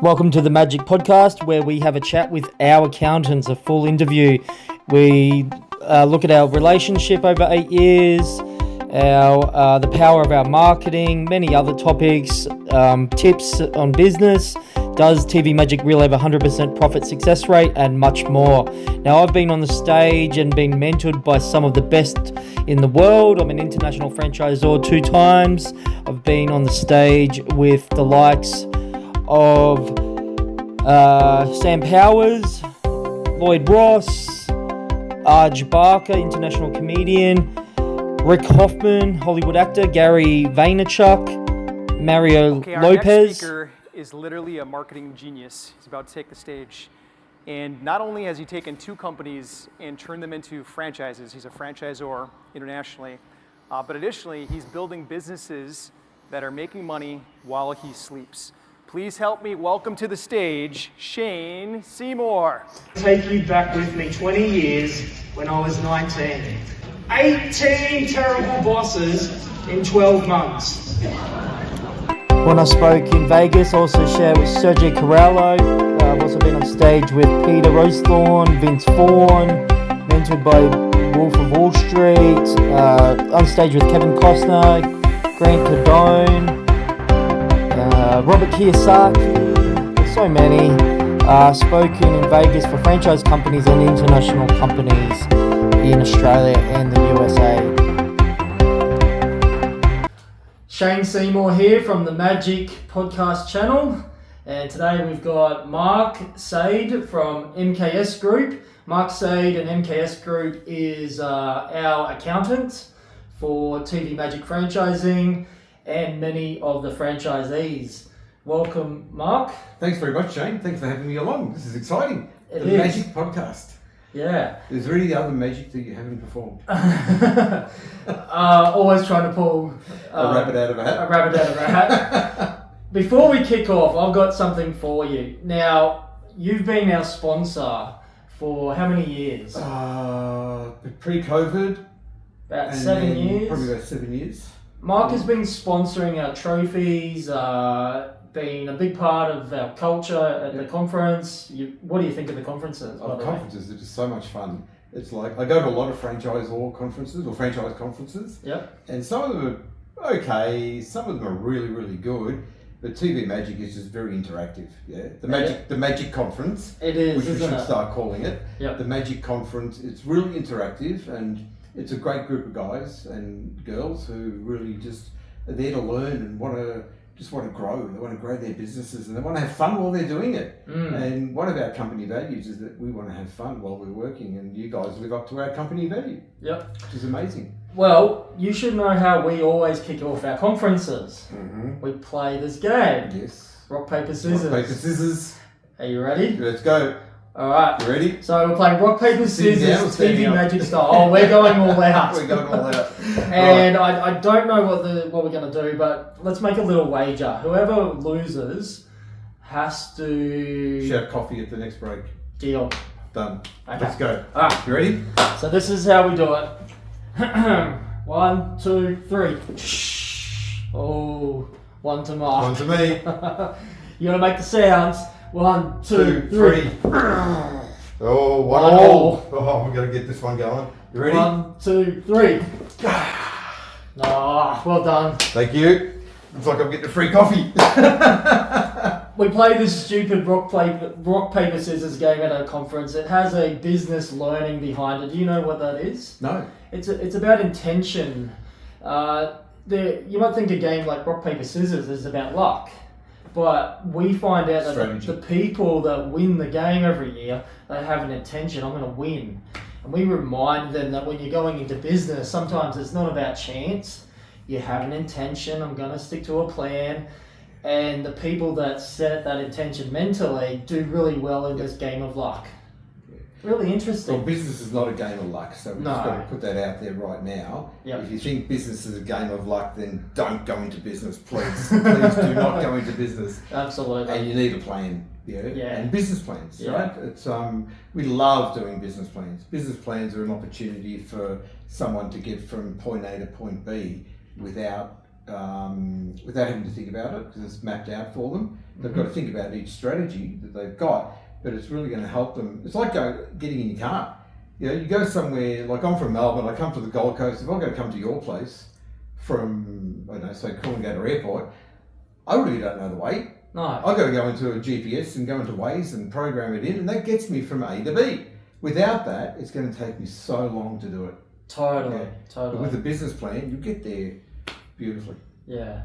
Welcome to the Magic Podcast, where we have a chat with our accountants, a full interview. We look at our relationship over 8 years, the power of our marketing, many other topics, tips on business. Does TV Magic really have a 100% profit success rate, and much more. Now, I've been on the stage and been mentored by some of the best in the world. I'm an international franchisor 2 times. I've been on the stage with the likes of Sam Powers, Lloyd Ross, Arj Barker, international comedian, Rick Hoffman, Hollywood actor, Gary Vaynerchuk, Mario Our Lopez. next speaker is literally a marketing genius. He's about to take the stage. And not only has he taken 2 companies and turned them into franchises, he's a franchisor internationally, but additionally, he's building businesses that are making money while he sleeps. Please help me welcome to the stage, Shane Seymour. Take you back with me 20 years when I was 19. 18 terrible bosses in 12 months. When I spoke in Vegas, I also shared with Sergio Corralo. I've also been on stage with Peter Rosethorn, Vince Vaughn, mentored by Wolf of Wall Street, on stage with Kevin Costner, Grant Cardone, Robert Kiyosaki, there's so many. Spoken in Vegas for franchise companies and international companies in Australia and the USA. Shane Seymour here from the Magic Podcast channel, and today we've got Mark Said from MKS Group. Mark Said and MKS Group is our accountant for TV Magic franchising and many of the franchisees. Welcome, Mark. Thanks very much, Shane. Thanks for having me along. This is exciting. It the is. Magic Podcast. Yeah. Is there any other magic that you haven't performed? Always trying to pull A rabbit out of a hat. Before we kick off, I've got something for you. Now, you've been our sponsor for how many years? Pre-COVID. About 7 years? Probably about 7 years. Mark has been sponsoring our trophies, been a big part of our culture at the conference. What do you think of the conferences? Conferences are just so much fun. It's like, I go to a lot of franchisor conferences or franchise conferences. Yep. And some of them are okay, some of them are really, really good. But TV Magic is just very interactive. Yeah, the Magic Conference. It is, which we isn't should it? start calling it. Yep. The Magic Conference. It's really interactive, and it's a great group of guys and girls who really just are there to learn and want to grow. They want to grow their businesses and they want to have fun while they're doing it. And one of our company values is that we want to have fun while we're working, and you guys live up to our company value. Yep. Which is amazing. Well, you should know how we always kick off our conferences. Mm-hmm. We play this game. Yes. Rock, paper, scissors. Rock, paper, scissors. Are you ready? Let's go. All right. You ready? So we're playing rock, paper, scissors, TV up? Magic style. Oh, we're going all out. We're going all out. And right. I don't know what we're going to do, but let's make a little wager. Whoever loses has to... Shout coffee at the next break. Deal. Done. Okay. Let's go. All right. You ready? So this is how we do it. 1, 2, 3. Oh, 1 to Mark. 1 to me. You got to make the sounds. 1, 2, 3. Oh, 1 1 all. Oh, we've got to get this one going. You ready? 1, 2, 3. Oh, well done. Thank you. Looks like I'm getting a free coffee. We play this stupid rock, paper, scissors game at a conference. It has a business learning behind it. Do you know what that is? No. It's about intention. You might think a game like rock, paper, scissors is about luck. But we find out that the people that win the game every year, they have an intention, I'm going to win. And we remind them that when you're going into business, sometimes it's not about chance. You have an intention, I'm going to stick to a plan. And the people that set that intention mentally do really well in this game of luck. Really interesting. Well, business is not a game of luck, so we've just got to put that out there right now. Yep. If you think business is a game of luck, then don't go into business, please. Please do not go into business. Absolutely. And you need a plan. Yeah. And business plans, yeah. Right? It's we love doing business plans. Business plans are an opportunity for someone to get from point A to point B without having to think about it, because it's mapped out for them. They've got to think about each strategy that they've got, but it's really going to help them. It's like getting in your car. You know, you go somewhere, like I'm from Melbourne, I come to the Gold Coast. If I'm going to come to your place from, I don't know, say Coolangatta Airport, I really don't know the way. No. I've got to go into a GPS and go into Waze and program it in, and that gets me from A to B. Without that, it's going to take me so long to do it. Totally. But with a business plan, you get there beautifully. Yeah.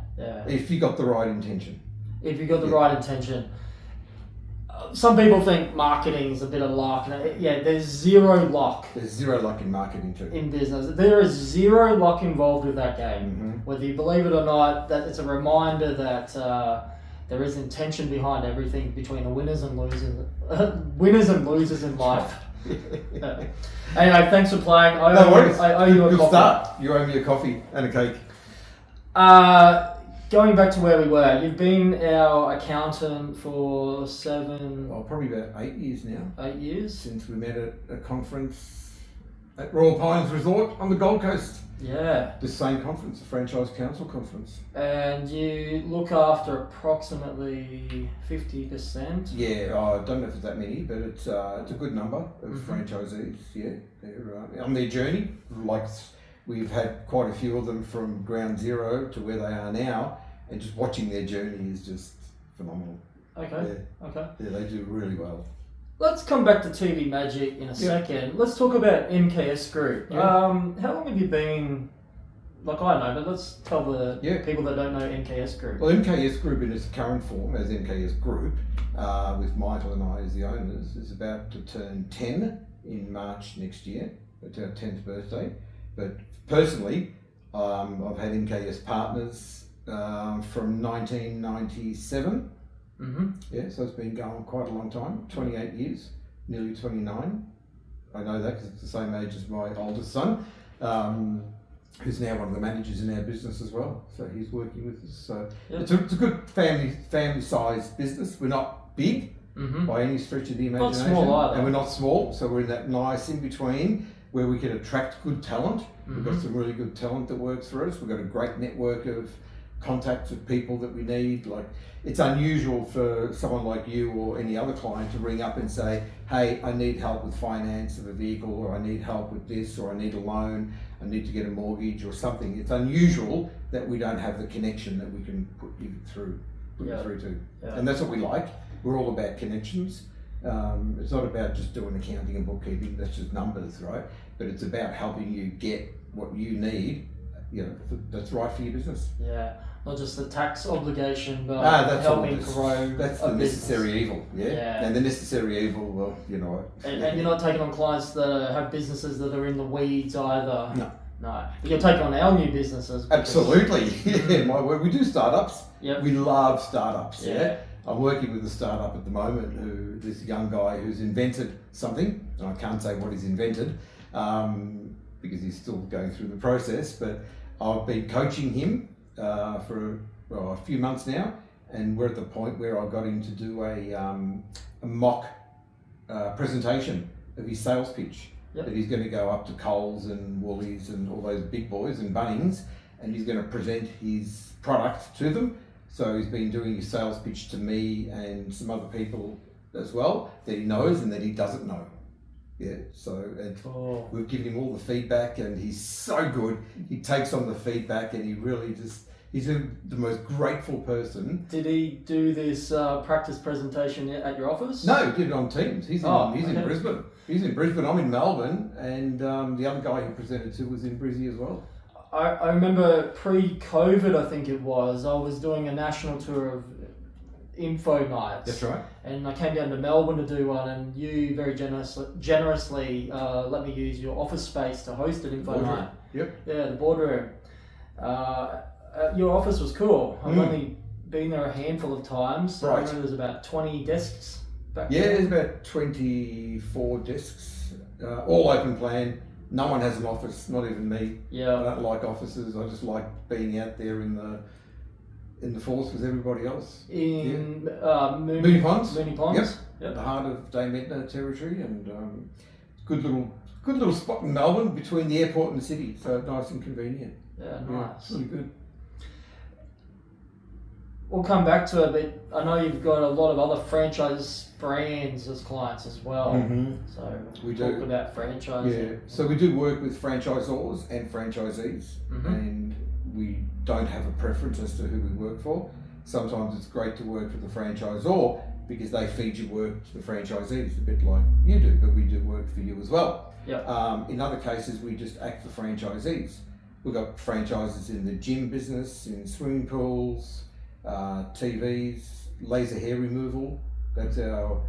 If you got the right intention. If you got the right intention. Some people think marketing's a bit of luck. Yeah, there's zero luck. There's zero luck in marketing too. In business, there is zero luck involved with that game. Mm-hmm. Whether you believe it or not, that it's a reminder that there is intention behind everything between the winners and losers in life. Anyway, thanks for playing. No worries. I owe you a Good coffee. start. You owe me a coffee and a cake. Going back to where we were, you've been our accountant for Probably about 8 years now. 8 years? Since we met at a conference at Royal Pines Resort on the Gold Coast. Yeah. The same conference, the Franchise Council conference. And you look after approximately 50%? Yeah, I don't know if it's that many, but it's a good number of franchisees. Yeah, they're on their journey. Like we've had quite a few of them from ground zero to where they are now, and just watching their journey is just phenomenal. Okay. Yeah, they do really well. Let's come back to TV Magic in a second. Let's talk about MKS Group. Yeah. How long have you been, like I know, but let's tell the people that don't know MKS Group. Well, MKS Group in its current form as MKS Group, with Michael and I as the owners, is about to turn 10 in March next year. It's our 10th birthday. But personally, I've had MKS partners from 1997. Yeah, so it's been going quite a long time, 28 years, nearly 29. I know that because it's the same age as my oldest son, who's now one of the managers in our business as well. So he's working with us. So it's a good family-sized business. We're not big by any stretch of the imagination. Not small either. And we're not small, so we're in that nice in-between where we can attract good talent. We've got some really good talent that works for us. We've got a great network of contacts with people that we need. Like, it's unusual for someone like you or any other client to ring up and say, hey, I need help with finance of a vehicle, or I need help with this, or I need a loan, I need to get a mortgage or something. It's unusual that we don't have the connection that we can put you through to. Yeah. And that's what we like. We're all about connections. It's not about just doing accounting and bookkeeping, that's just numbers, right? But it's about helping you get what you need, that's right for your business. Yeah, not just the tax obligation, but that's helping grow. That's the necessary evil, yeah. And the necessary evil, well, And you're not taking on clients that have businesses that are in the weeds either. No. But you're taking on our new businesses. Absolutely, yeah. My word, we do startups. Yep. We love startups. Yeah. I'm working with a startup at the moment this young guy who's invented something, and I can't say what he's invented because he's still going through the process, but I've been coaching him for a few months now, and we're at the point where I got him to do a mock presentation of his sales pitch. Yep. That he's going to go up to Coles and Woolies and all those big boys and Bunnings, and he's going to present his product to them. So he's been doing his sales pitch to me and some other people as well that he knows and that he doesn't know. Yeah, so we've given him all the feedback, and he's so good. He takes on the feedback, and he really he's the most grateful person. Did he do this practice presentation at your office? No, he did it on Teams. He's in Brisbane. He's in Brisbane, I'm in Melbourne, and the other guy he presented to was in Brizzy as well. I remember pre-COVID, I think it was, I was doing a national tour of info nights. That's right. And I came down to Melbourne to do one, and you very generously let me use your office space to host an info night. Yep. Yeah, the boardroom. Your office was cool. I've only been there a handful of times. So I remember there's about 20 desks back there. There's about 24 desks, all open plan. No one has an office, not even me. Yeah. I don't like offices. I just like being out there in the force with everybody else. In Moonee Ponds. Moonee Ponds. Yep. The heart of Dame Edna territory, and good little spot in Melbourne between the airport and the city. So nice and convenient. Yeah, nice. It's really good. we'll come back to it, but I know you've got a lot of other franchise brands as clients as well. So we talk do about franchising. Yeah, so we do work with franchisors and franchisees, and we don't have a preference as to who we work for. Sometimes it's great to work for the franchisor because they feed you work to the franchisees, a bit like you do, but we do work for you as well. In other cases, we just act for franchisees. We've got franchises in the gym business, in swimming pools, TVs, laser hair removal. That's our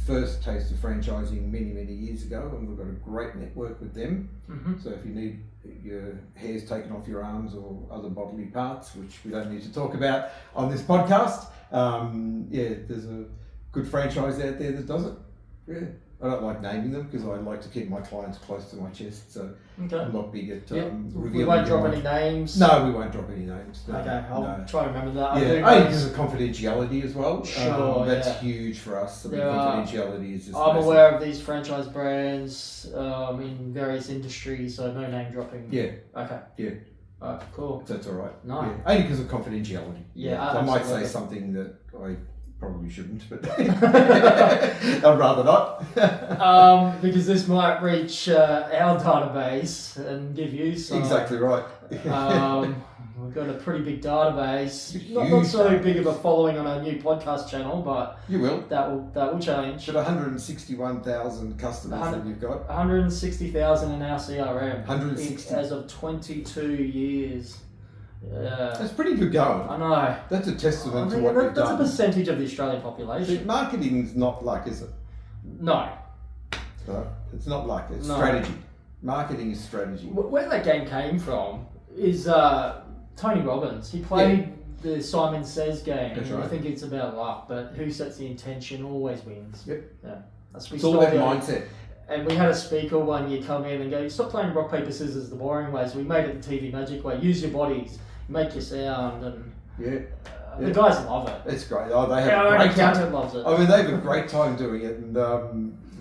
first taste of franchising many years ago, and we've got a great network with them. So if you need your hairs taken off your arms or other bodily parts, which we don't need to talk about on this podcast, there's a good franchise out there that does it. I don't like naming them because I like to keep my clients close to my chest, so I'm not big at revealing. We won't drop any names. No, we won't drop any names. No, okay, I'll try and remember that. Because of confidentiality as well. Sure, that's huge for us. The confidentiality is just I'm massive. aware of these franchise brands in various industries, so no name dropping. Yeah. Okay. Yeah. Cool. That's all right. No. Yeah. Only because of confidentiality. Yeah, so I might say something that I probably shouldn't, but I'd rather not. Because this might reach our database and give you some. Exactly right. We've got a pretty big database. Not so big of a following on our new podcast channel, but you will. That will change. But 161,000 customers that you've got. 160,000 in our CRM. 160 as of 22 years. Yeah. That's pretty good going. I know. That's a testament to what you've done. That's a percentage of the Australian population. Marketing's not luck, is it? No. It's not luck, it's strategy. Marketing is strategy. Where that game came from is Tony Robbins. He played the Simon Says game. That's right. I think it's about luck, but who sets the intention always wins. Yep. Yeah. It's all that mindset. And we had a speaker one year come in and go, stop playing rock, paper, scissors the boring way. So we made it the TV magic way. Use your bodies, make your sound, and the guys love it. It's great. Oh, they have our a great accountant time. loves it. I mean, they have a great time doing it. And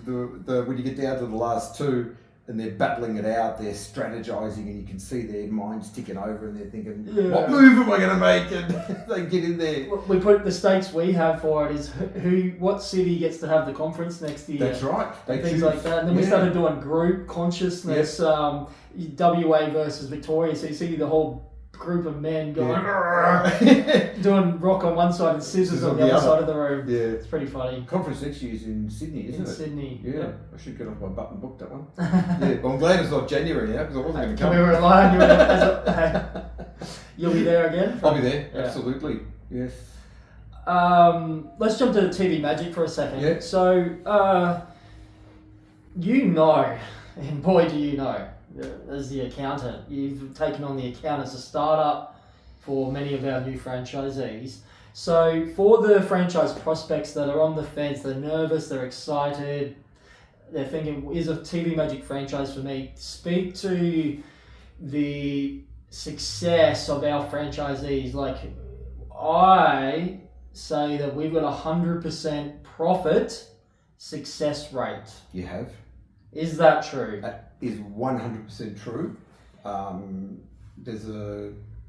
when you get down to the last two and they're battling it out, they're strategizing, and you can see their minds ticking over, and they're thinking, what move am I going to make? And they get in there. We put the stakes we have for it is what city gets to have the conference next year. That's right. Things like that. And then we started doing group consciousness, WA versus Victoria. So you see the whole group of men going, doing rock on one side and scissors on the other side of the room. Yeah. It's pretty funny. Conference next year is in Sydney, isn't it? In Sydney. Yeah. I should get off my button book that one. But I'm glad it's not January now because I wasn't going to come. We were relying you'll be there again? I'll be there, absolutely. Yes. Let's jump to TV Magic for a second. Yeah. So, and boy do you know, as the accountant, you've taken on the account as a startup for many of our new franchisees. So for the franchise prospects that are on the fence, they're nervous, they're excited, they're thinking, is a TV Magic franchise for me? Speak to the success of our franchisees. Like, I say that we've got 100% profit success rate. You have. Is that true? That is 100% true. There's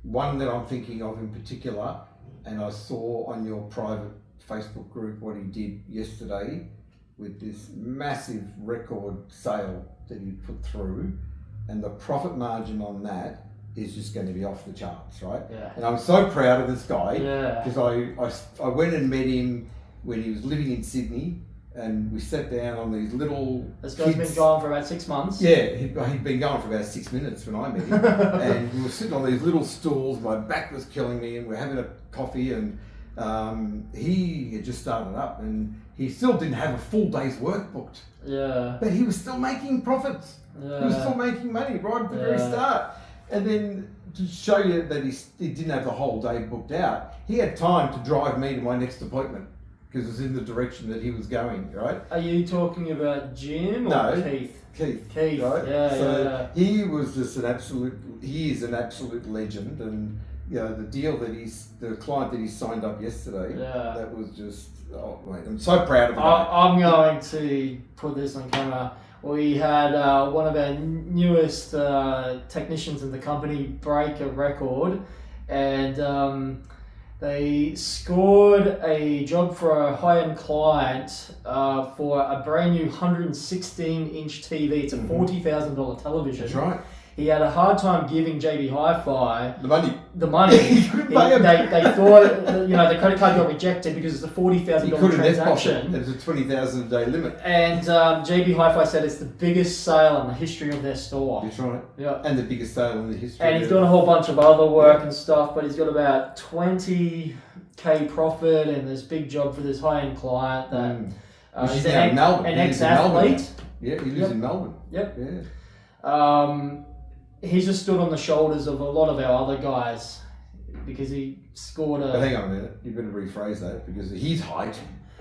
one that I'm thinking of in particular, and I saw on your private Facebook group what he did yesterday with this massive record sale that he put through, and the profit margin on that is just going to be off the charts, right? Yeah. And I'm so proud of this guy because I went and met him when he was living in Sydney, and we sat down on these little. This guy's been gone for about 6 months. Yeah, he'd been going for about 6 minutes when I met him, and we were sitting on these little stools. My back was killing me, and we're having a coffee, and he had just started up, and he still didn't have a full day's work booked. Yeah. But he was still making profits. Yeah. He was still making money right at the very start. And then to show you that he didn't have the whole day booked out, he had time to drive me to my next appointment because it was in the direction that he was going, right? Are you talking about Jim or Keith? Keith, right? Yeah, he was just he is an absolute legend, and you know, the client that he signed up yesterday, that was just, I'm so proud of him. I'm going to put this on camera. We had one of our newest technicians in the company break a record, and They scored a job for a high-end client for a brand new 116-inch TV. It's a $40,000 television. That's right. He had a hard time giving JB Hi-Fi The money. They thought, the credit card got rejected because it's a $40,000 transaction. There's a $20,000 a day limit. And JB Hi-Fi said it's the biggest sale in the history of their store. That's right. Yeah. And the biggest sale in the history. And he's got a whole bunch of other work and stuff, but he's got about 20k profit and this big job for this high-end client that he's now in Melbourne. An ex-athlete. Yeah, he lives in Melbourne. Yep. Yeah. He's just stood on the shoulders of a lot of our other guys because he scored a... But hang on a minute, you better rephrase that because his height,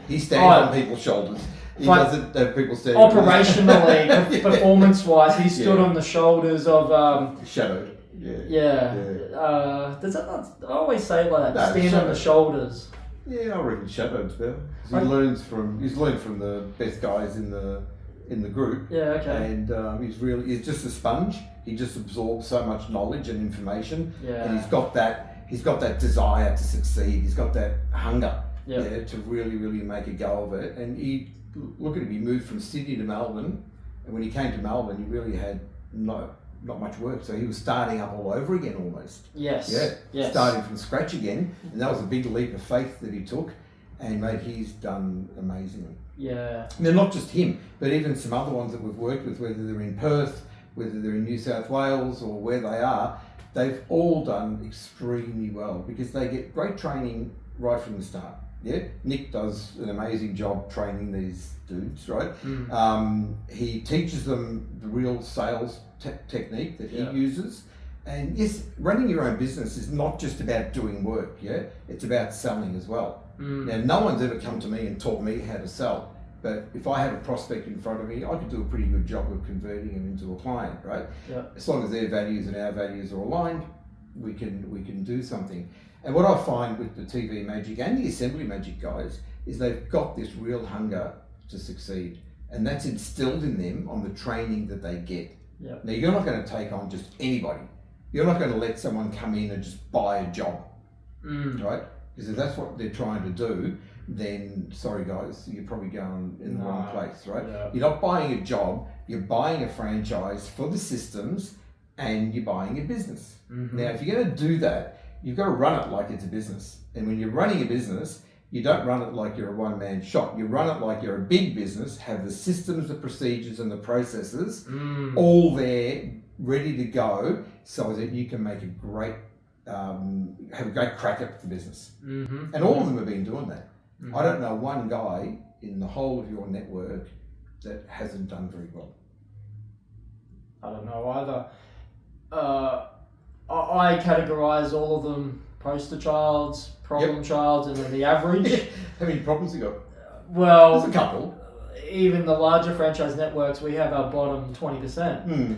he stands on people's shoulders. He doesn't have people standing operationally, performance-wise, he stood on the shoulders of... Shadow. Yeah. Does that not... I always say it like that, stand on the shoulders. Yeah, I reckon Shadow's better. He's learned from the best guys in the group. Yeah, okay. And he's just a sponge. He just absorbs so much knowledge and information. Yeah. And he's got that desire to succeed. He's got that hunger to really, really make a go of it. And look at him, he moved from Sydney to Melbourne. And when he came to Melbourne, he really had not much work. So he was starting up all over again almost. Yes. Yeah. Yes. Starting from scratch again. And that was a big leap of faith that he took. And mate, he's done amazingly. Yeah. Now, not just him, but even some other ones that we've worked with, whether they're in Perth, whether they're in New South Wales or where they are, they've all done extremely well because they get great training right from the start. Yeah, Nick does an amazing job training these dudes, right? He teaches them the real sales technique that he uses. And yes, running your own business is not just about doing work, it's about selling as well. Now, no one's ever come to me and taught me how to sell. But if I have a prospect in front of me, I could do a pretty good job of converting them into a client, right? Yeah. As long as their values and our values are aligned, we can do something. And what I find with the TV Magic and the Assembly Magic guys is they've got this real hunger to succeed. And that's instilled in them on the training that they get. Yeah. Now, you're not going to take on just anybody. You're not going to let someone come in and just buy a job, right? Because if that's what they're trying to do, then sorry guys, you're probably going in the wrong place, right? Yeah. You're not buying a job, you're buying a franchise for the systems and you're buying a business. Now, if you're going to do that, you've got to run it like it's a business. And when you're running a business, you don't run it like you're a one-man shop. You run it like you're a big business, have the systems, the procedures and the processes all there, ready to go so that you can make have a great crack at the business. And all of them have been doing that. I don't know one guy in the whole of your network that hasn't done very well. I don't know either. I categorise all of them: poster childs, problem childs, and then the average. How many problems you got? Well, there's a couple. Even the larger franchise networks, we have our bottom 20%.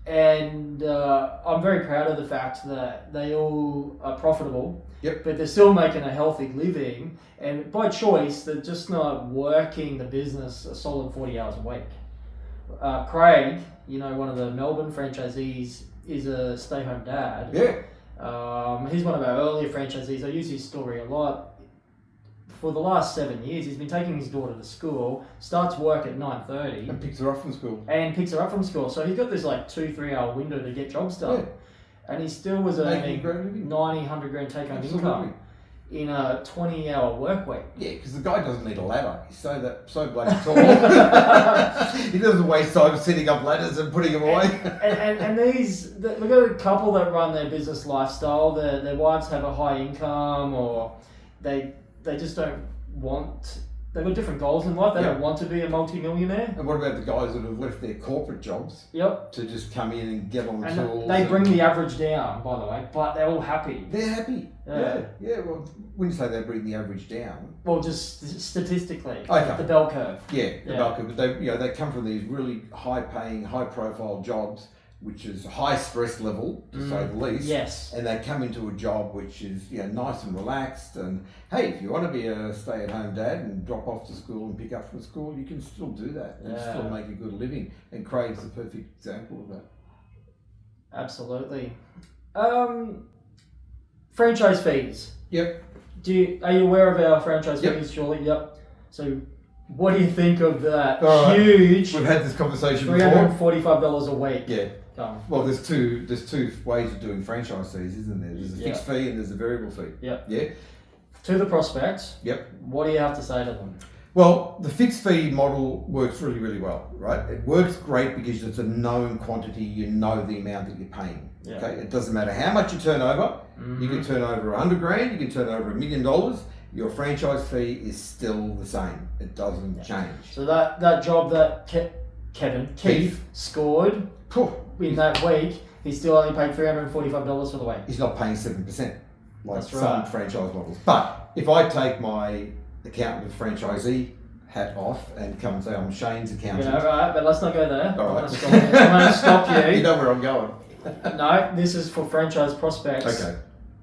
And I'm very proud of the fact that they all are profitable, but they're still making a healthy living. And by choice, they're just not working the business a solid 40 hours a week. Craig, one of the Melbourne franchisees, is a stay-home dad. Yeah. He's one of our earlier franchisees. I use his story a lot. For the last 7 years, he's been taking his daughter to school, starts work at 9:30. And picks her up from school. So he's got this 2-3 hour window to get jobs done. Yeah. And he still was earning 90-100 grand take-home income in a 20-hour work week. Yeah, because the guy doesn't need a ladder. He's so bloody tall. He doesn't waste time setting up ladders and putting them away. And we've got a couple that run their business lifestyle. Their wives have a high income, or they just don't want... They've got different goals in life. They don't want to be a multi-millionaire. And what about the guys that have left their corporate jobs to just come in and get on the tools? They bring the average down, by the way, but they're all happy. They're happy. Yeah. Well, when you say they bring the average down... Well, just statistically. Okay. The bell curve. Yeah, the bell curve. But they come from these really high-paying, high-profile jobs, which is high stress level, to say the least. Yes. And they come into a job which is nice and relaxed. And hey, if you want to be a stay-at-home dad and drop off to school and pick up from school, you can still do that and still make a good living. And Craig's the perfect example of that. Absolutely. Franchise fees. Yep. Are you aware of our franchise Yep. fees, surely? Yep. So what do you think of that All right. huge We've had this conversation before. $345 a week? Yeah. Well, there's two ways of doing franchise fees, isn't there? There's a fixed fee and there's a variable fee. Yep. Yeah. To the prospects. Yep. What do you have to say to them? Well, the fixed fee model works really, really well, right? It works great because it's a known quantity. You know the amount that you're paying. Yeah. Okay. It doesn't matter how much you turn over. Mm-hmm. You can turn over $100,000. You can turn over $1 million. Your franchise fee is still the same. It doesn't change. So that job that Keith scored in that week, he still only paid $345 for the week. He's not paying 7%. Like That's some right. franchise models. But if I take my accountant and franchisee hat off and come and say I'm Shane's accountant. Yeah, right, but let's not go there. All right. I'm going to stop you. You know where I'm going. No, this is for franchise prospects. Okay.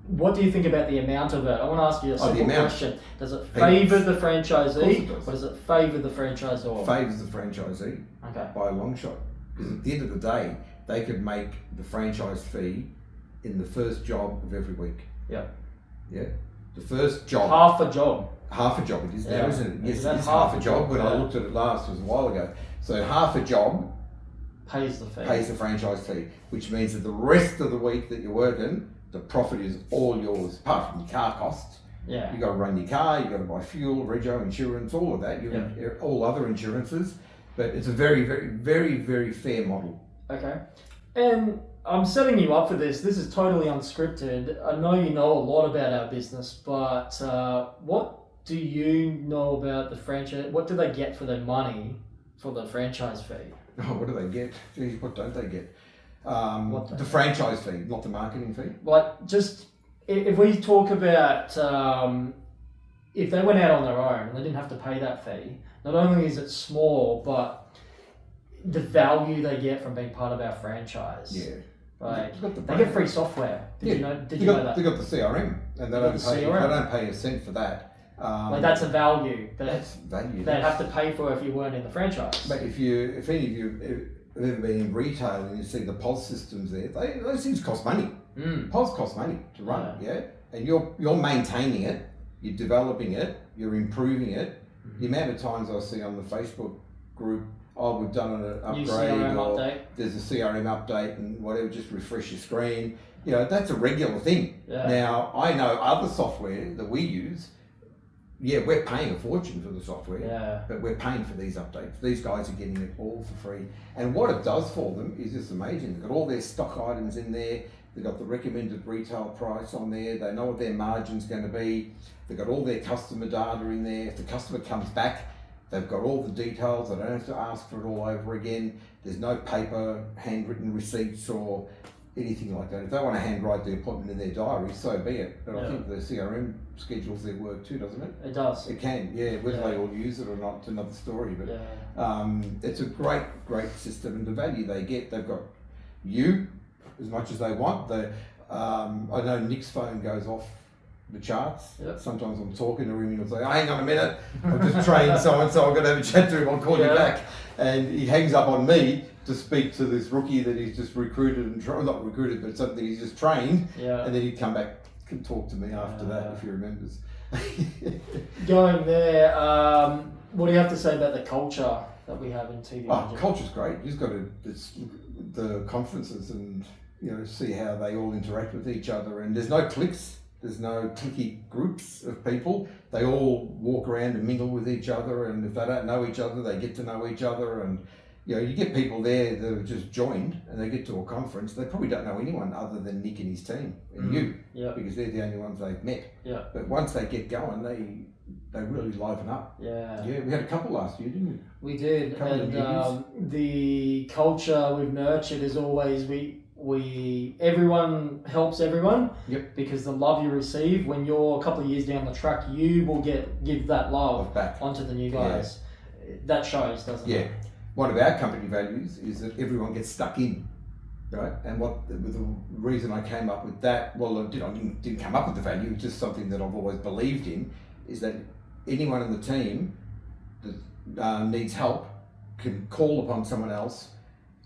What do you think about the amount of it? I want to ask you a simple question. Does it favour the franchisee or does it favour the franchisor? Favours the franchisee by a long shot. Because at the end of the day, they could make the franchise fee in the first job of every week. Yeah. Yeah. The first job. Half a job. Half a job it is now, isn't it? Yes, it is half half a job. When I looked at it last, it was a while ago. So half a job pays the fee. Pays the franchise fee, which means that the rest of the week that you're working, the profit is all yours, apart from your car costs. Yeah. You got to run your car, you got to buy fuel, rego, insurance, all of that. All other insurances, but it's a very, very, very, very fair model. Okay, and I'm setting you up for this. This is totally unscripted. I know you know a lot about our business, but what do you know about the franchise? What do they get for their money for the franchise fee? Oh, what do they get? Geez, what don't they get? The franchise fee, not the marketing fee. Like, just if we talk about if they went out on their own and they didn't have to pay that fee, not only is it small, but the value they get from being part of our franchise. Yeah. Like, they get free software. Did you know that? They got the CRM, and they don't pay a cent for that. Like, that's a value that's value. They'd have to pay for if you weren't in the franchise. But if any of you have ever been in retail and you see the POS systems there, those things cost money. POS costs money to run, and you're maintaining it, you're developing it, you're improving it. The amount of times I see on the Facebook group, we've done an upgrade, CRM update. There's a CRM update and whatever, just refresh your screen. You know, that's a regular thing. Yeah. Now, I know other software that we use, we're paying a fortune for the software, but we're paying for these updates. These guys are getting it all for free. And what it does for them is just amazing. They've got all their stock items in there. They've got the recommended retail price on there. They know what their margin's going to be. They've got all their customer data in there. If the customer comes back, they've got all the details. They don't have to ask for it all over again. There's no paper, handwritten receipts or anything like that. If they want to handwrite the appointment in their diary, so be it. But I think the CRM schedules their work too, doesn't it? It does. It can, whether they all use it or not, it's another story. But it's a great, great system, and the value they get, they've got you as much as they want. I know Nick's phone goes off the charts. Sometimes I'm talking to him and he'll say, hang on a minute, I've just trained so-and-so, I've got to have a chat to him, I'll call you back. And he hangs up on me to speak to this rookie that he's just recruited and not recruited, but something he's just trained. And then he'd come back and talk to me after that, if he remembers. Going there, what do you have to say about the culture that we have in TV? Culture's great. You just got to the conferences and see how they all interact with each other. And there's no cliques. There's no cliquey groups of people. They all walk around and mingle with each other. And if they don't know each other, they get to know each other. And you get people there that have just joined and they get to a conference. They probably don't know anyone other than Nick and his team and you, because they're the only ones they've met. But once they get going, they really liven up. We had a couple last year, didn't we? We did, and the culture we've nurtured is always everyone helps everyone. Because the love you receive when you're a couple of years down the track, you will give that love back onto the new guys. That shows, doesn't it? One of our company values is that everyone gets stuck in, right? And the reason I came up with that, I didn't come up with the value, it's just something that I've always believed in, is that anyone in the team that needs help can call upon someone else,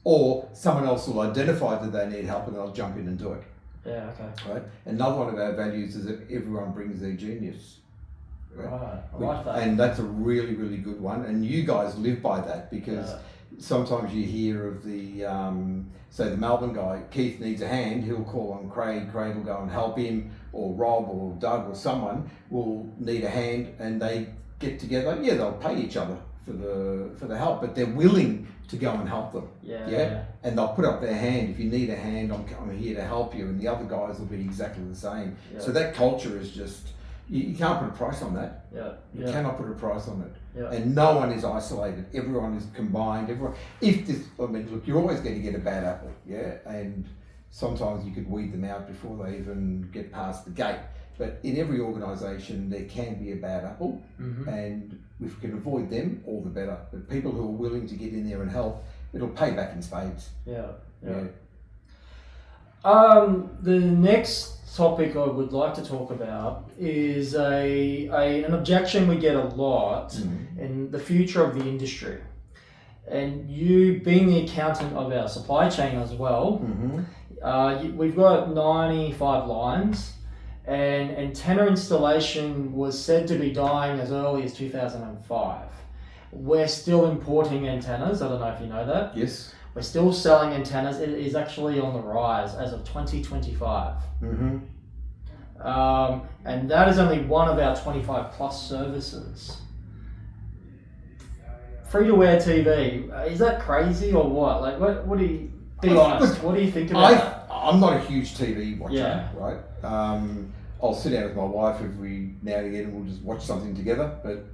or someone else will identify that they need help and they'll jump in and do it. Yeah, okay. Right? Another one of our values is that everyone brings their genius. Right, I like that. And that's a really, really good one. And you guys live by that because sometimes you hear of the, say the Melbourne guy, Keith needs a hand, he'll call on Craig will go and help him, or Rob or Doug or someone will need a hand, and they get together. Yeah, they'll pay each other for the help, but they're willing to go and help them. Yeah. And they'll put up their hand. If you need a hand, I'm here to help you, and the other guys will be exactly the same. Yeah. So that culture is just, you can't put a price on that. You cannot put a price on it. And no one is isolated. Everyone is combined. Look, you're always going to get a bad apple, and sometimes you could weed them out before they even get past the gate. But in every organisation, there can be a bad apple, and if we can avoid them, all the better. But people who are willing to get in there and help, it'll pay back in spades. The next topic I would like to talk about is an objection we get a lot in the future of the industry. And you being the accountant of our supply chain as well, we've got 95 lines. And antenna installation was said to be dying as early as 2005. We're still importing antennas. I don't know if you know that. Yes. We're still selling antennas. It is actually on the rise as of 2025. And that is only one of our 25 plus services. Free-to-air TV, is that crazy or what? Like, what do you, be honest, what do you think about that? I'm not a huge TV watcher, right? I'll sit down with my wife every now and again and we'll just watch something together, but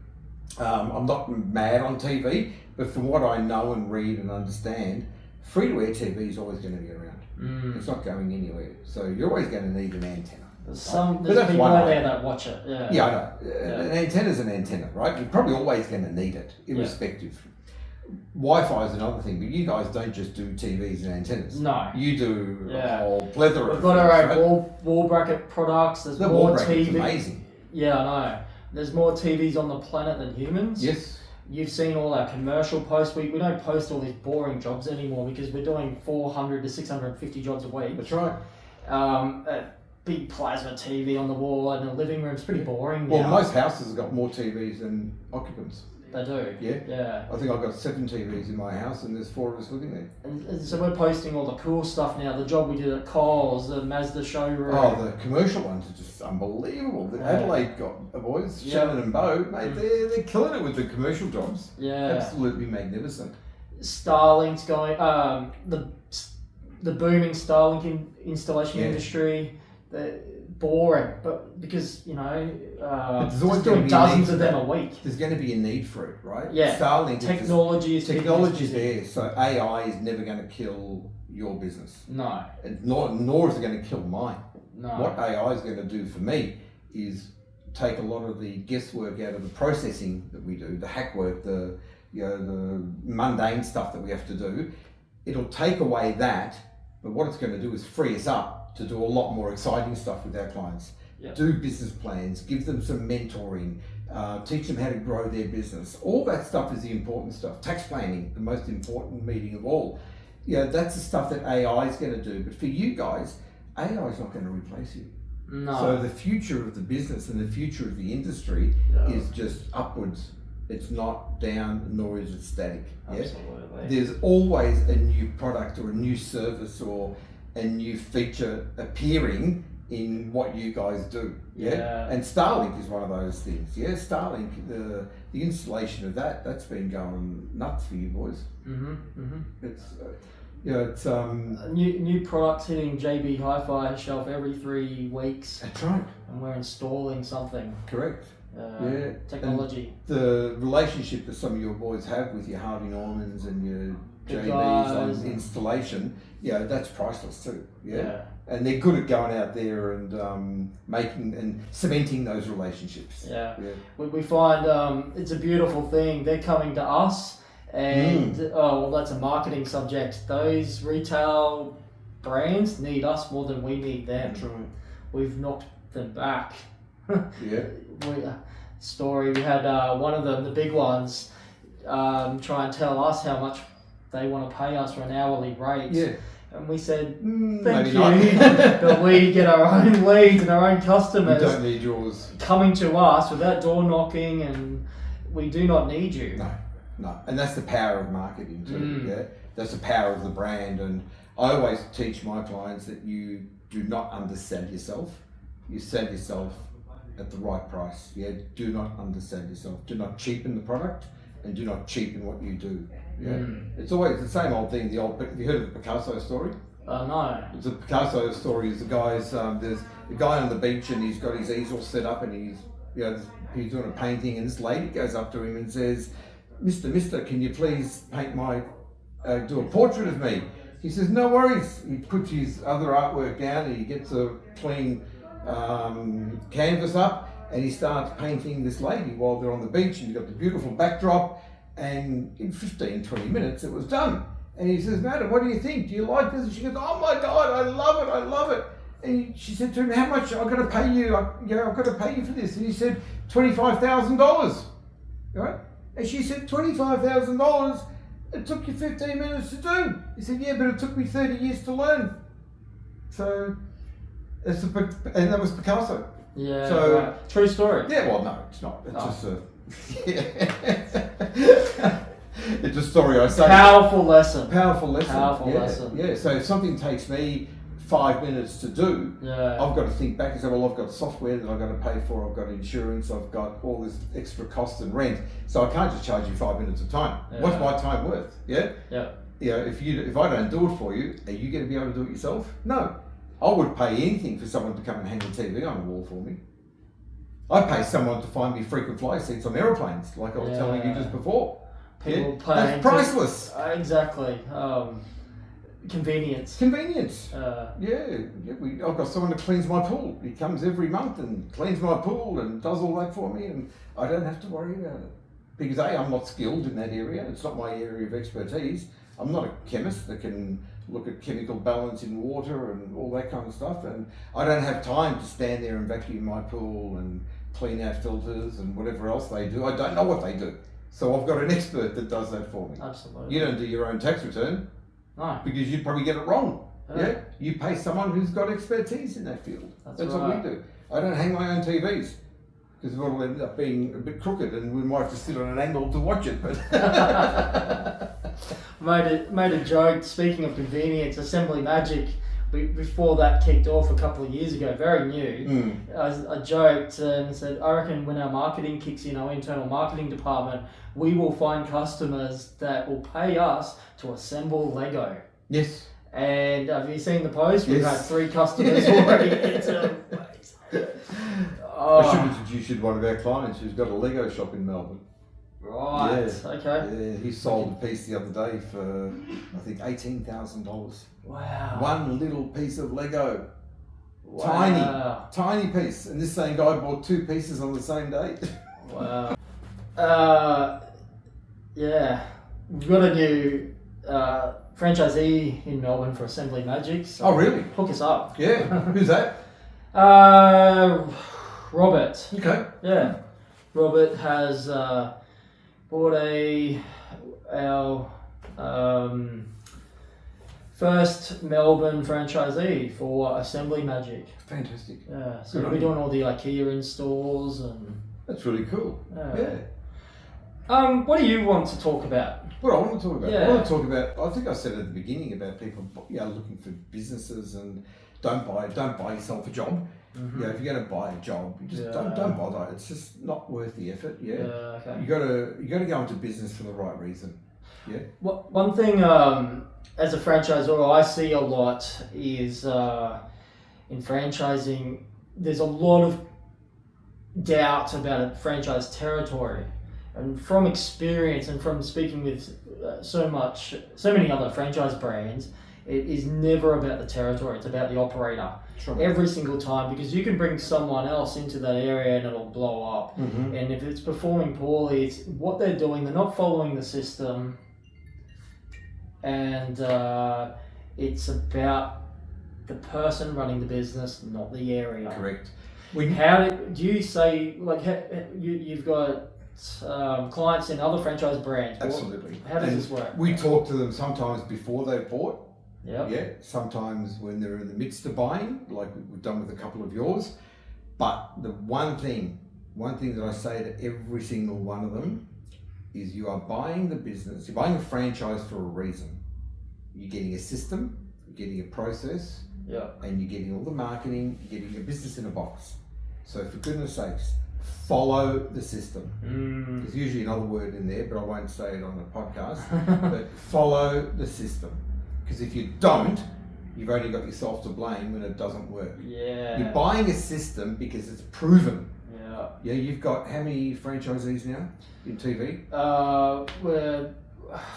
I'm not mad on TV, but from what I know and read and understand, free-to-air TV is always going to be around. It's not going anywhere. So you're always going to need an antenna. There's people out there that watch it. Yeah, I know. An antenna's an antenna, right? You're probably always going to need it, irrespective. Wi-Fi is another thing, but you guys don't just do TVs and antennas. No. You do a whole plethora of things. We've got our own wall bracket products. There's more wall bracket's TV. Amazing. Yeah, I know. There's more TVs on the planet than humans. Yes. You've seen all our commercial posts. We don't post all these boring jobs anymore because we're doing 400 to 650 jobs a week. That's right. A big plasma TV on the wall in the living room is pretty boring now. Well, most houses have got more TVs than occupants. They do. Yeah. I think I've got 7 TVs in my house and there's 4 of us living there. And so we're posting all the cool stuff now. The job we did at Coles, the Mazda showroom. Oh, the commercial ones are just unbelievable. The Adelaide boys, Shannon and Bo, mate, they're killing it with the commercial jobs. Yeah. Absolutely magnificent. Starlink's going, the booming Starlink installation industry. Boring, but because there's always doing dozens of them a week. There's going to be a need for it, right? Yeah. Starlink. Technology is there, so AI is never going to kill your business. No. Nor is it going to kill mine. No. What AI is going to do for me is take a lot of the guesswork out of the processing that we do, the hack work, the mundane stuff that we have to do. It'll take away that, but what it's going to do is free us up to do a lot more exciting stuff with our clients. Do business plans, give them some mentoring, teach them how to grow their business. All that stuff is the important stuff. Tax planning, the most important meeting of all. That's the stuff that AI is going to do. But for you guys, AI is not going to replace you. No. So the future of the business and the future of the industry is just upwards. It's not down, nor is it static. Absolutely. There's always a new product or a new service or a new feature appearing in what you guys do. And Starlink is one of those things. Starlink, the installation of that's been going nuts for you boys. It's new products hitting JB Hi-Fi shelf every 3 weeks. That's right. And we're installing something. Correct. Technology. And the relationship that some of your boys have with your Harvey Normans and your JBs on installation, that's priceless too. And they're good at going out there and making and cementing those relationships. We find it's a beautiful thing. They're coming to us, and that's a marketing subject. Those retail brands need us more than we need them. That's right. We've knocked them back. Story. We had one of them, the big ones, try and tell us how much they want to pay us for an hourly rate. And we said, maybe thank you, not. but we get our own leads and our own customers You don't need yours. coming to us without door knocking, and we do not need you. No. And that's the power of marketing too, yeah? That's the power of the brand. And I always teach my clients that you do not undersell yourself. You sell yourself at the right price, yeah? Do not undersell yourself. Do not cheapen the product, and do not cheapen what you do. Yeah, it's always the same old thing. Have you heard of the Picasso story? No. It's a Picasso story. Is the guy's there's a guy on the beach and he's got his easel set up and he's he's doing a painting, and this lady goes up to him and says, Mister, can you please paint do a portrait of me? He says, no worries. He puts his other artwork down and he gets a clean canvas up and he starts painting this lady while they're on the beach, and you've got the beautiful backdrop. And in 15, 20 minutes, it was done. And he says, madam, what do you think? Do you like this? And she goes, oh my God, I love it. And she said to him, how much? I've got to pay you. I've got to pay you for this. And he said, $25,000. Right? And she said, $25,000? It took you 15 minutes to do. He said, yeah, but it took me 30 years to learn. So, and that was Picasso. Yeah, so, right. True story. Yeah, well, no, it's not. It's just a... It's a story I say. Powerful lesson. Lesson. Yeah. So if something takes me 5 minutes to do, I've got to think back and say, well, I've got software that I've got to pay for, I've got insurance, I've got all this extra cost and rent. So I can't just charge you 5 minutes of time. Yeah. What's my time worth? Yeah. Yeah. If I don't do it for you, are you going to be able to do it yourself? No. I would pay anything for someone to come and hang a TV on the wall for me. I pay someone to find me frequent flyer seats on airplanes, like I was telling you just before. People pay. That's priceless. Exactly. Convenience. I've got someone that cleans my pool. He comes every month and cleans my pool and does all that for me, and I don't have to worry about it. Because I'm not skilled in that area. It's not my area of expertise. I'm not a chemist that can look at chemical balance in water and all that kind of stuff, and I don't have time to stand there and vacuum my pool and clean out filters and whatever else they do. I don't know what they do. So I've got an expert that does that for me. Absolutely. You don't do your own tax return. No. Because you'd probably get it wrong. Yeah. You pay someone who's got expertise in that field. That's what we do. I don't hang my own TVs because it'll end up being a bit crooked and we might have to sit on an angle to watch it. But made a joke, speaking of convenience, Assembly Magic, before that kicked off a couple of years ago, very new, I joked and said, I reckon when our marketing kicks in, our internal marketing department, we will find customers that will pay us to assemble Lego. Yes. And have you seen the post? We've had 3 customers already into I should introduce you to one of our clients who's got a Lego shop in Melbourne. Right, okay. Yeah, he sold a piece the other day for, I think, $18,000. Wow. One little piece of Lego. Wow. Tiny piece. And this same guy bought 2 pieces on the same day. Wow. Yeah. We've got a new franchisee in Melbourne for Assembly Magic. So oh, really? Hook us up. Yeah. Who's that? Robert. Okay. Yeah. Robert has bought our first Melbourne franchisee for Assembly Magic. Fantastic. Yeah. So we're doing all the IKEA installs and. That's really cool. Yeah. What do you want to talk about? What I want to talk about? Yeah. I want to talk about. I think I said at the beginning about people, looking for businesses and don't buy yourself a job. Mm-hmm. If you're going to buy a job, you just don't bother. It's just not worth the effort. Yeah. Okay. You got to go into business for the right reason. Yeah. One thing as a franchisor I see a lot is in franchising, there's a lot of doubt about a franchise territory. And from experience and from speaking with so many other franchise brands, it is never about the territory, it's about the operator. Sure. Every single time, because you can bring someone else into that area and it'll blow up. Mm-hmm. And if it's performing poorly, it's what they're doing, they're not following the system. And it's about the person running the business, not the area. Correct. How do you say, you've got clients in other franchise brands? Absolutely. How does this work? We talk to them sometimes before they've bought, Yep. Yeah. Sometimes when they're in the midst of buying, like we've done with a couple of yours. But the one thing that I say to every single one of them is you are buying the business, you're buying a franchise for a reason. You're getting a system, you're getting a process, and you're getting all the marketing, you're getting a business in a box. So for goodness sakes, follow the system. There's usually another word in there, but I won't say it on the podcast. But follow the system. Because if you don't, you've only got yourself to blame when it doesn't work. Yeah. You're buying a system because it's proven. Yeah. Yeah, you've got how many franchisees now in TV? We're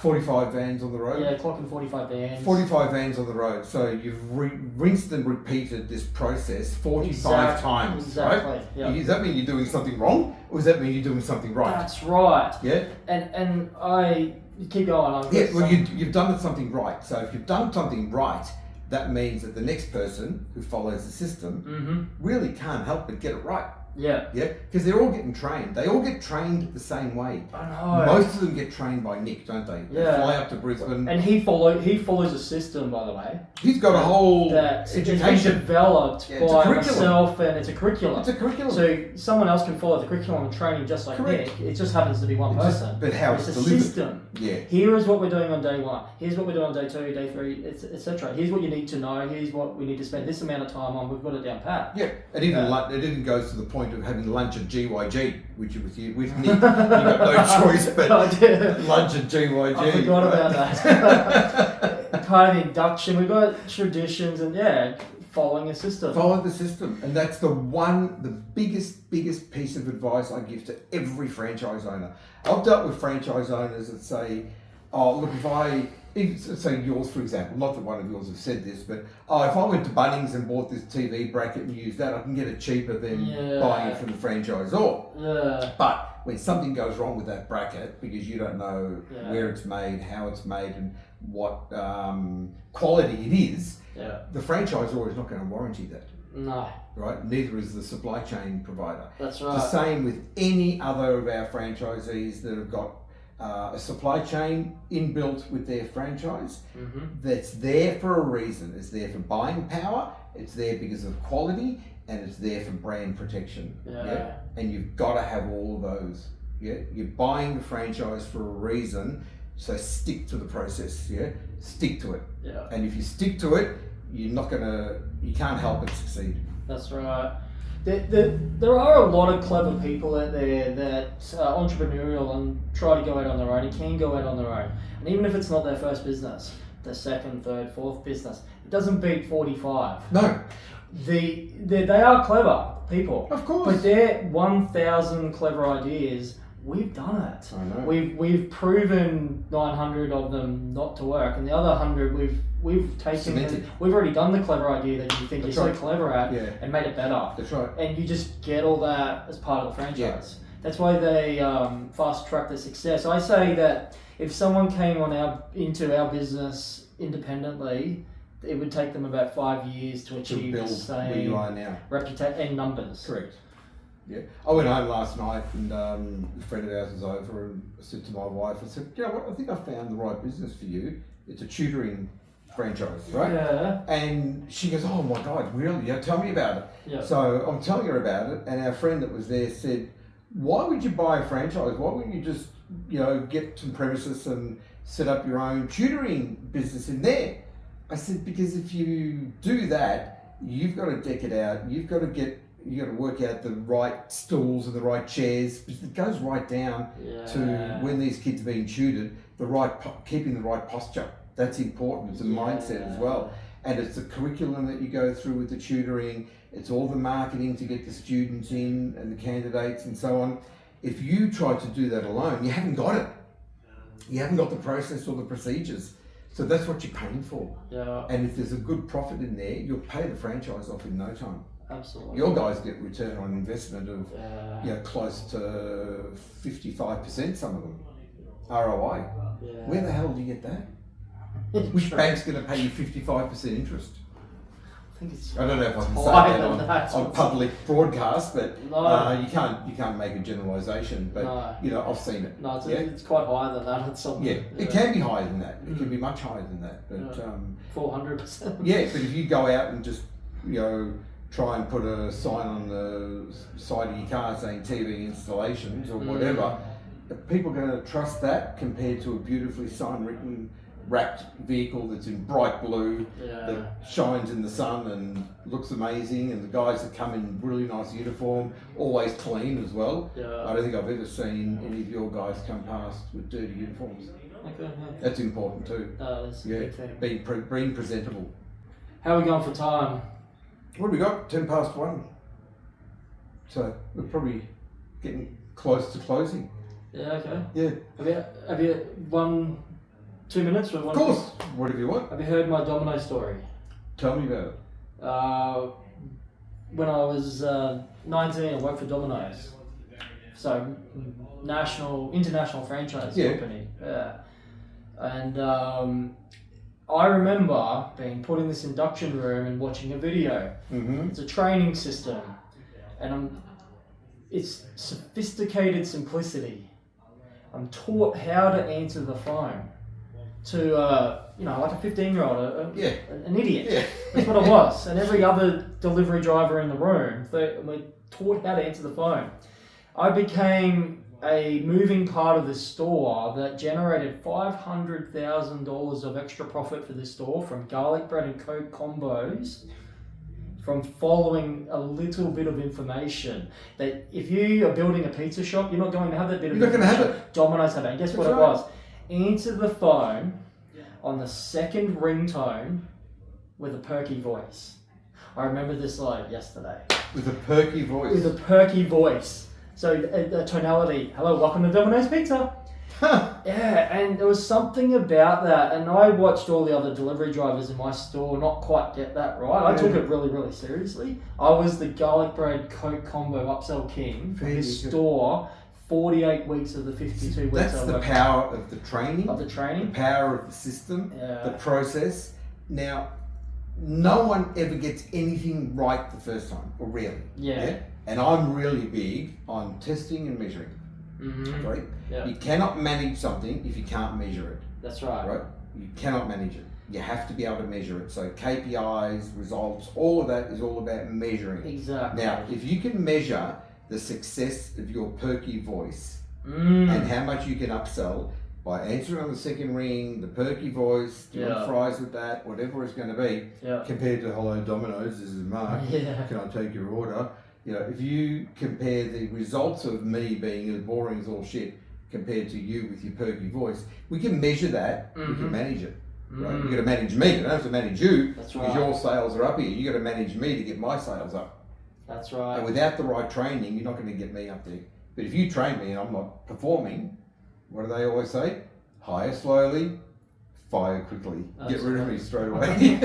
45 vans on the road? Yeah, clocking 45 vans. 45 vans on the road. So you've rinsed and repeated this process 45 times, exactly. right? Yeah. Does that mean you're doing something wrong? Or does that mean you're doing something right? That's right. Yeah? And I... Keep going. Yeah, well, you've done something right. So if you've done something right, that means that the next person who follows the system really can't help but get it right. Yeah. Yeah, because they're all getting trained. They all get trained the same way. I know. Most of them get trained by Nick, don't they? Yeah. They fly up to Brisbane. And he follows a system, by the way. He's got a whole that education. It's been developed by myself, and it's a curriculum. It's a curriculum. So someone else can follow the curriculum and training just like Correct. Nick. It just happens to be one person. But how it's a delivered. system. Yeah. Here is what we're doing on day one. Here's what we're doing on day 2, day 3, etc. Here's what you need to know. Here's what we need to spend this amount of time on. We've got it down pat. Yeah. It even goes to the point of having lunch at GYG, which was you with Nick. You got no choice but lunch at GYG. I forgot about that. Part of the induction. We've got traditions and following a system. Follow the system, and that's the biggest piece of advice I give to every franchise owner. I've dealt with franchise owners that say, "Oh, look, say yours, for example, not that one of yours have said this, but if I went to Bunnings and bought this TV bracket and used that, I can get it cheaper than buying it from the franchisor." Yeah. But when something goes wrong with that bracket, because you don't know where it's made, how it's made, and what quality it is, the franchisor is not going to warranty that. No. Right? Neither is the supply chain provider. That's right. The same with any other of our franchisees that have got a supply chain inbuilt with their franchise that's there for a reason. It's there for buying power, it's there because of quality, and it's there for brand protection. Yeah? And you've got to have all of those. Yeah? You're buying the franchise for a reason, so stick to the process. Yeah? Stick to it. Yeah. And if you stick to it, you can't help but succeed. That's right. There are a lot of clever people out there that are entrepreneurial and try to go out on their own and can go out on their own. And even if it's not their first business, their second, third, fourth business, it doesn't beat 45. No. They are clever people. Of course. But their 1,000 clever ideas, we've done it. I know. We've proven 900 of them not to work, and the other 100 we've taken. We've already done the clever idea that you think you're so clever at, and made it better. That's right. And you just get all that as part of the franchise. That's why they fast track the success. I say that if someone came into our business independently, it would take them about 5 years to achieve build the same where you are now. Reputation and numbers. Correct. Yeah. I went home last night and a friend of ours was over and I said to my wife, I said, "You know what, I think I found the right business for you. It's a tutoring franchise, right?" Yeah. And she goes, "Oh my God, really? Yeah, tell me about it." Yeah. So I'm telling her about it, and our friend that was there said, "Why would you buy a franchise? Why wouldn't you just, get some premises and set up your own tutoring business in there?" I said, "Because if you do that, you've got to deck it out. You've got to work out the right stools and the right chairs. It goes right down to when these kids are being tutored, keeping the right posture. That's important. It's a mindset as well. And it's the curriculum that you go through with the tutoring. It's all the marketing to get the students in and the candidates and so on. If you try to do that alone, you haven't got it. You haven't got the process or the procedures. So that's what you're paying for. Yeah. And if there's a good profit in there, you'll pay the franchise off in no time. Absolutely. Your guys get return on investment of close to 55%, some of them. ROI. Yeah. Where the hell do you get that? Which bank's going to pay you 55% interest? I think it's. I don't know if I can say higher that than that. on public broadcast, but No. you can't make a generalisation. But No. I've seen it. No, it's quite higher than that. It's something. Yeah, it can be higher than that. It can be much higher than that. But 400%. yeah, but if you go out and just try and put a sign on the side of your car saying TV installations or whatever, people are going to trust that compared to a beautifully sign-written, wrapped vehicle that's in bright blue, that shines in the sun and looks amazing, and the guys that come in really nice uniform, always clean as well. I don't think I've ever seen any of your guys come past with dirty uniforms. Okay, That's important too. That's a big thing. Being presentable. How are we going for time? What have we got? 1:10. So we're probably getting close to closing. Yeah, okay. Yeah. Have you 2 minutes? Of course. Whatever you want. Have you heard my domino story? Tell me about it. When I was 19, I worked for Domino's. So, international franchise company. Yeah. And I remember being put in this induction room and watching a video. Mm-hmm. It's a training system, and it's sophisticated simplicity. I'm taught how to answer the phone to like a 15-year-old, an idiot. Yeah. That's what I was. And every other delivery driver in the room, they were taught how to answer the phone. I became a moving part of this store that generated $500,000 of extra profit for this store from garlic bread and Coke combos, from following a little bit of information that if you are building a pizza shop, you're not going to have that bit of information. You're not going to have it. Domino's have it. And guess what it was? Answer the phone on the second ringtone with a perky voice. I remember this like yesterday. With a perky voice. With a perky voice. So the tonality, hello, welcome to Domino's Pizza. Yeah, and there was something about that, and I watched all the other delivery drivers in my store not quite get that right. I took it really, really seriously. I was the garlic bread Coke combo upsell king for this store, 48 weeks of the 52 weeks. That's the power of the training. The power of the system, the process. Now, no one ever gets anything right the first time, or rarely. Yeah. And I'm really big on testing and measuring. Mm-hmm. Right? Yeah. You cannot manage something if you can't measure it. That's right. Right? You cannot manage it. You have to be able to measure it. So KPIs, results, all of that is all about measuring. Exactly. Now, if you can measure the success of your perky voice and how much you can upsell by answering on the second ring, the perky voice, doing fries with that, whatever it's going to be, compared to hello Domino's, this is Mark, can I take your order? If you compare the results of me being as boring as all shit compared to you with your perky voice, we can measure that, we can manage it. Right? You've got to manage me, you don't have to manage you because your sales are up here. You've got to manage me to get my sales up. That's right. And without the right training, you're not going to get me up there. But if you train me and I'm not performing, what do they always say? Hire slowly, fire quickly. Get rid of me straight away.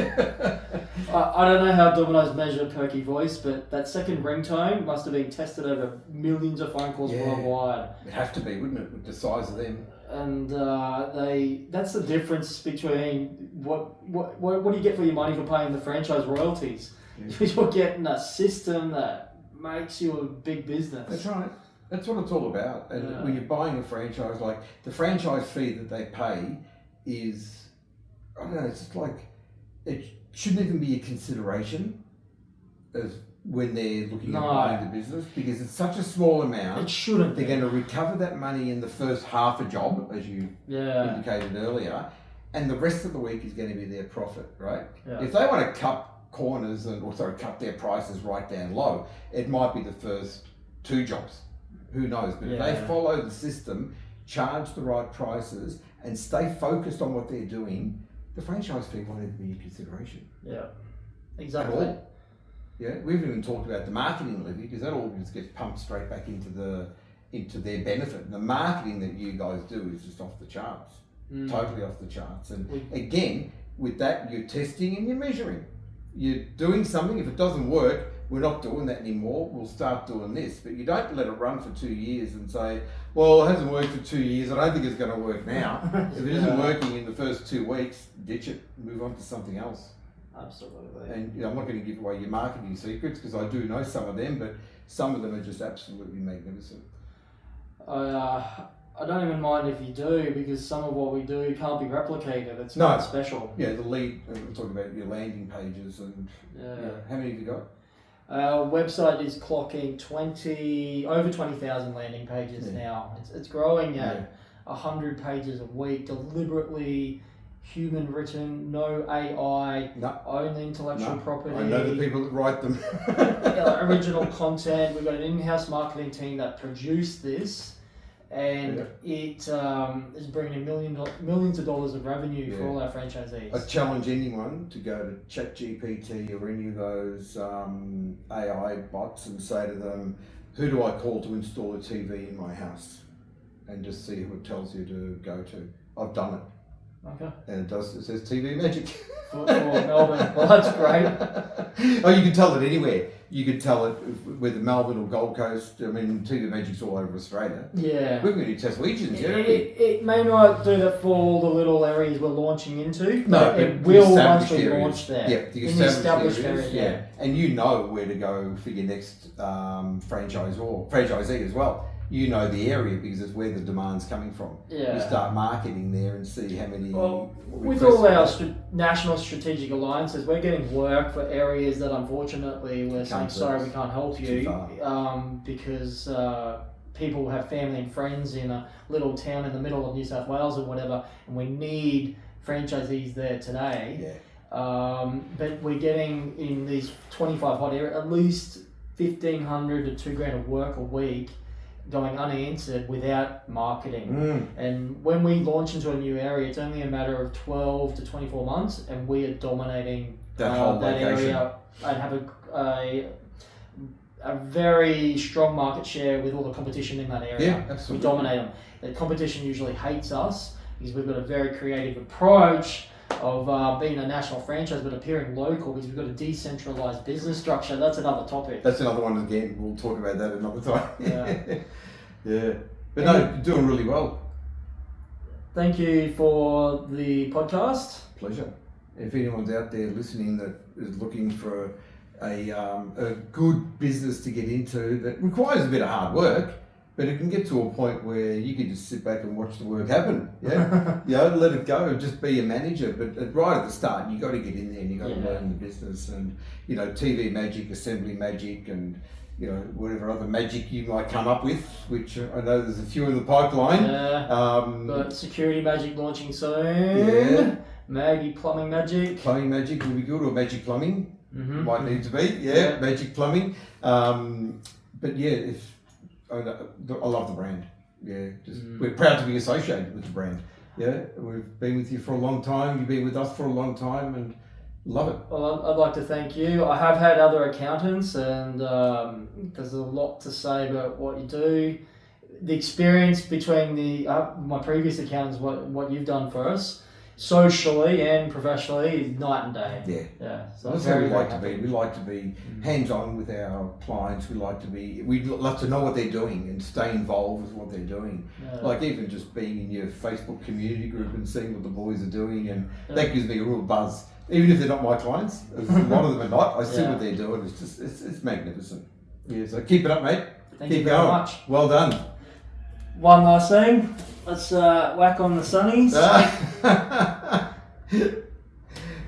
I don't know how Domino's measure perky voice, but that second ringtone must have been tested over millions of phone calls worldwide. It'd have to be, wouldn't it, with the size of them? And that's the difference between what do you get for your money for paying the franchise royalties? Yeah. You're getting a system that makes you a big business. That's right. That's what it's all about. And when you're buying a franchise, like the franchise fee that they pay is, I don't know, it's just like, it shouldn't even be a consideration as when they're looking at buying the business, because it's such a small amount. It shouldn't. They're going to recover that money in the first half a job, as you indicated earlier, and the rest of the week is going to be their profit, right? Yeah. If they want to cut corners cut their prices right down low, it might be the first 2 jobs. Who knows? But if they follow the system, charge the right prices, and stay focused on what they're doing, the franchise fee won't even be a consideration. Yeah, exactly. Yeah, we've even talked about the marketing levy, because that all just gets pumped straight back into their benefit. And the marketing that you guys do is just off the charts, totally off the charts. And again, with that, you're testing and you're measuring. You're doing something. If it doesn't work, we're not doing that anymore. We'll start doing this. But you don't let it run for 2 years and say, well, it hasn't worked for 2 years. I don't think it's going to work now. If it isn't working in the first 2 weeks, ditch it. Move on to something else. Absolutely. And I'm not going to give away your marketing secrets because I do know some of them, but some of them are just absolutely magnificent. I don't even mind if you do, because some of what we do can't be replicated. It's No. quite special. Yeah, the lead, we're talking about your landing pages and how many have you got? Our website is clocking over 20,000 landing pages now. It's growing at 100 pages a week, deliberately human written, no AI, only intellectual property. I know the people that write them. Original content. We've got an in-house marketing team that produced this, and it is bringing in millions of dollars of revenue for all our franchisees. I challenge anyone to go to ChatGPT or any of those AI bots and say to them, who do I call to install a TV in my house? And just see who it tells you to go to. I've done it. Okay. And it says TV Magic. For Melbourne. Well, that's great. Oh, you can tell it anywhere. You could tell it with Melbourne or Gold Coast. I mean, TV Magic's all over Australia. Yeah. We're going to test regions, It may not do that for all the little areas we're launching into. No, but it will once we launch there. Yeah, the established areas. Yeah. And you know where to go for your next franchisee as well. You know the area because it's where the demand's coming from. Yeah. You start marketing there and see how many. Well, with all our national strategic alliances, we're getting work for areas that unfortunately we're saying, sorry, we can't help you because people have family and friends in a little town in the middle of New South Wales or whatever, and we need franchisees there today. Yeah. But we're getting in these 25 hot areas at least 1,500 to $2,000 of work a week going unanswered without marketing. And when we launch into a new area, it's only a matter of 12 to 24 months, and we are dominating that area and have a very strong market share with all the competition in that area. Yeah, absolutely. We dominate them. The competition usually hates us because we've got a very creative approach of being a national franchise but appearing local, because we've got a decentralized business structure. That's another topic. That's another one again. We'll talk about that another time. Yeah. Yeah. But no, you're doing really well. Thank you for the podcast. Pleasure. If anyone's out there listening that is looking for a good business to get into that requires a bit of hard work, but it can get to a point where you can just sit back and watch the work happen. Yeah, let it go. Just be a manager. But right at the start, you got to get in there and you got to learn the business. And TV Magic, Assembly Magic, and whatever other magic you might come up with. Which I know there's a few in the pipeline. Got Security Magic launching soon. Yeah. Maybe Plumbing Magic. Plumbing Magic will be good, or Magic Plumbing might need to be. Yeah, Magic Plumbing. But yeah, I love the brand. Yeah, we're proud to be associated with the brand. Yeah, we've been with you for a long time. You've been with us for a long time, and love it. Well, I'd like to thank you. I have had other accountants, and there's a lot to say about what you do. The experience between my previous accountants, what you've done for us, socially and professionally, is night and day. Yeah. So that's how we like to be. We like to be hands-on with our clients. We'd love to know what they're doing and stay involved with what they're doing. Yeah. Like even just being in your Facebook community group and seeing what the boys are doing, and that gives me a real buzz. Even if they're not my clients, a lot of them are not. I see what they're doing. It's just it's magnificent. Yeah. So keep it up, mate. Thank you very much. Well done. One last thing. Let's whack on the sunnies.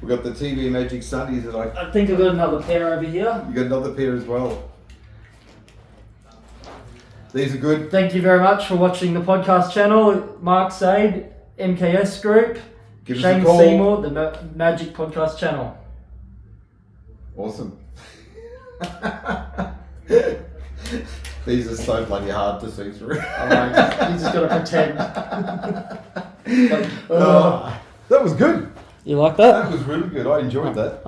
We've got the TV Magic sunnies that I think I've got another pair over here. You got another pair as well. These are good. Thank you very much for watching the podcast channel. Mark Said, MKS Group. Give us Shane a call. Seymour, the Magic Podcast channel. Awesome. These are so bloody hard to see through. You just got to pretend. That was good. You like that? That was really good. I enjoyed that.